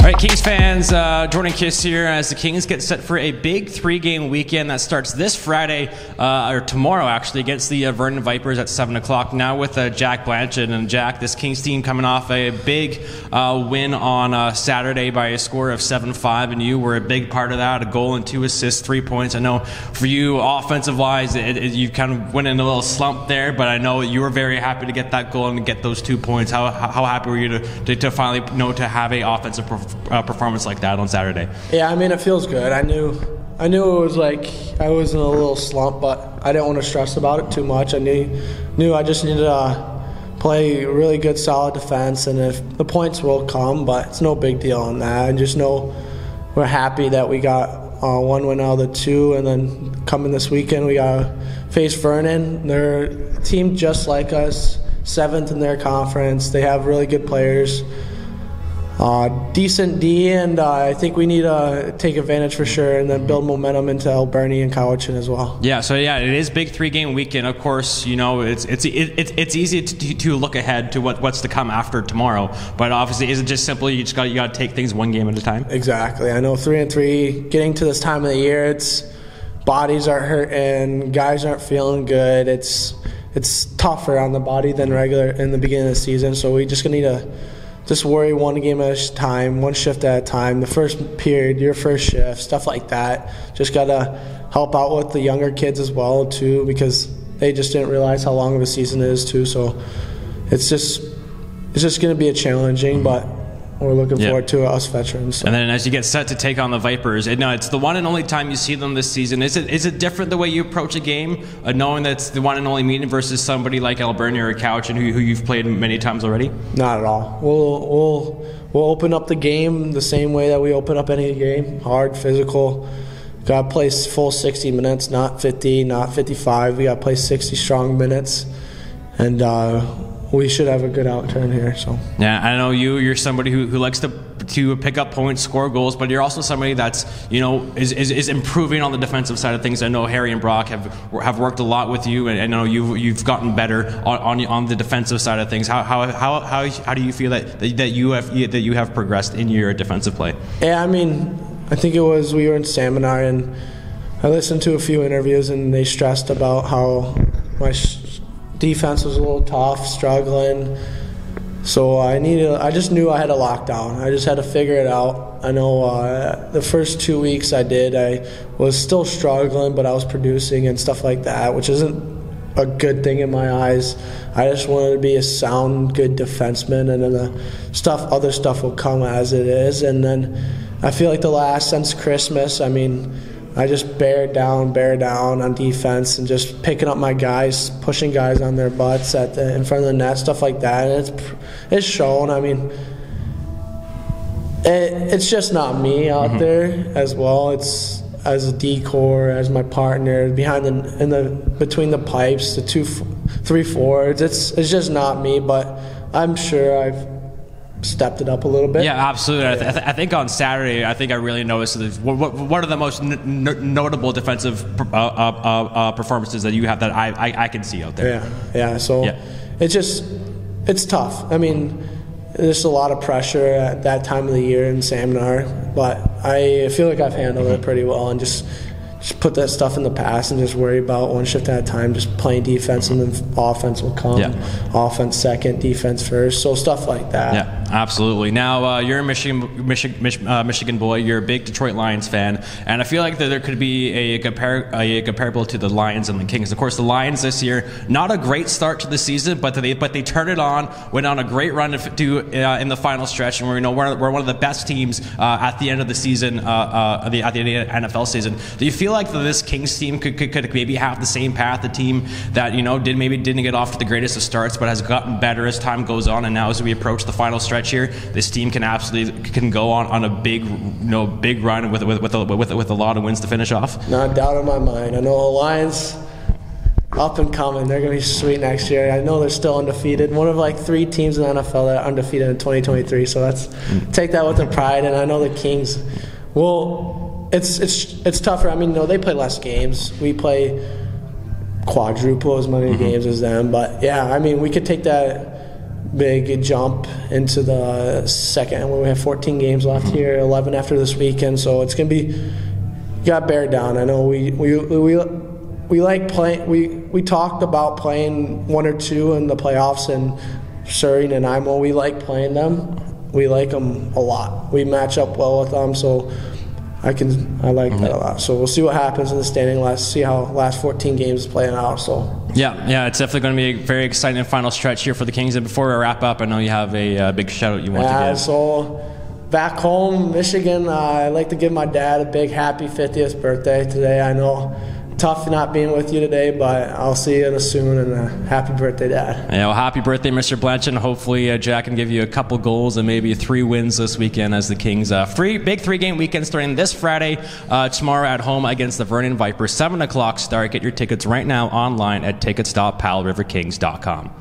All right, Kings fans, Jordan Kiss here as the Kings get set for a big 3-game weekend that starts this Friday, or tomorrow actually, against the Vernon Vipers at 7 o'clock. Now with Jack Blanchett. And Jack, this Kings team coming off a big win on Saturday by a score of 7-5, and you were a big part of that, a goal and 2 assists, 3 points. I know for you, offensive-wise, you kind of went in a little slump there, but I know you were very happy to get that goal and get those 2 points. How happy were you to finally to have a offensive performance like that on Saturday? Yeah, I mean, it feels good. I knew it was like I was in a little slump, but I didn't want to stress about it too much. I knew I just needed to play really good, solid defense, and if the points will come, but it's no big deal on that. I just know we're happy that we got 1 win out of the 2, and then coming this weekend we got to face Vernon. They're a team just like us, 7th in their conference. They have really good players. Decent D, and I think we need to take advantage for sure, and then build momentum into Alberni and Cowichan as well. Yeah, so yeah, it is big 3-game weekend. Of course, you know it's easy to look ahead to what's to come after tomorrow, but obviously, is it just simply you got to take things 1 game at a time? Exactly. I know 3-3, getting to this time of the year, it's bodies are hurting, guys aren't feeling good. It's tougher on the body than regular in the beginning of the season, so we just gonna need to just worry 1 game at a time, 1 shift at a time. The first period, your first shift, stuff like that. Just got to help out with the younger kids as well, too, because they just didn't realize how long of a season it is, too. So it's just going to be a challenging, but we're looking forward to it, us veterans. So. And then as you get set to take on the Vipers, it's the one and only time you see them this season. Is it different the way you approach a game, knowing that it's the one and only meeting versus somebody like Alberni or Cowichan who you've played many times already? Not at all. We'll open up the game the same way that we open up any game, hard, physical. Got to play full 60 minutes, not 50, not 55. We got to play 60 strong minutes, and we should have a good outturn here. So yeah, I know you're somebody who likes to pick up points, score goals, but you're also somebody that's is improving on the defensive side of things. I know Harry and Brock have worked a lot with you, and I know you've gotten better on the defensive side of things. How do you feel that you have progressed in your defensive play? Yeah, I mean, I think we were in seminar, and I listened to a few interviews, and they stressed about how my defense was a little tough, struggling. So I just knew I had to lock down. I just had to figure it out. I know the first 2 weeks I was still struggling, but I was producing and stuff like that, which isn't a good thing in my eyes. I just wanted to be a sound, good defenseman, and then the other stuff will come as it is. And then I feel like since Christmas, I mean, I just bear down on defense and just picking up my guys, pushing guys on their butts in front of the net, stuff like that. And it's shown. I mean, it's just not me out there as well. It's as a decor, as my partner between the pipes, the 2-3 forwards. It's just not me, but I'm sure I've stepped it up a little bit. Yeah, absolutely. I think on Saturday, I really noticed one of the most notable defensive performances that you have that I can see out there. Yeah. So it's tough. I mean, there's a lot of pressure at that time of the year in seminar, but I feel like I've handled it pretty well, and just put that stuff in the past and just worry about 1 shift at a time, just playing defense, and then offense will come. Yeah. Offense second, defense first, so stuff like that. Yeah, absolutely. Now, you're a Michigan boy. You're a big Detroit Lions fan, and I feel like that there could be a comparable to the Lions and the Kings. Of course, the Lions this year, not a great start to the season, but they turned it on, went on a great run in the final stretch, and we're one of the best teams at the end of the season, at the end of the NFL season. Do you feel like this Kings team could maybe have the same path, a team that didn't get off to the greatest of starts, but has gotten better as time goes on, and now as we approach the final stretch here, this team can go on a big run with a lot of wins to finish off? Not a doubt in my mind. I know the Lions up and coming. They're going to be sweet next year. I know they're still undefeated. One of 3 teams in the NFL that are undefeated in 2023. So take that with pride. And I know the Kings will. It's tougher. I mean, they play less games. We play quadruple as many games as them. But yeah, I mean, we could take that big jump into the second. We have 14 games left here, 11 after this weekend, so it's going to be got bear down. I know we like playing. We talked about playing 1 or 2 in the playoffs, and Surrey and Nanaimo, we like playing them. We like them a lot. We match up well with them, so I like that a lot. So we'll see what happens in the standing. Let's see how last 14 games is playing out. So yeah, it's definitely going to be a very exciting final stretch here for the Kings. And before we wrap up, I know you have a big shout out you want to give. So back home, Michigan, I'd like to give my dad a big happy 50th birthday today. I know tough not being with you today, but I'll see you soon, and happy birthday, Dad. Yeah, well, happy birthday, Mr. Blanchett. Hopefully Jack can give you a couple goals and maybe 3 wins this weekend as the Kings. Big 3-game weekend starting this Friday, tomorrow at home against the Vernon Vipers, 7 o'clock start. Get your tickets right now online at tickets.palriverkings.com.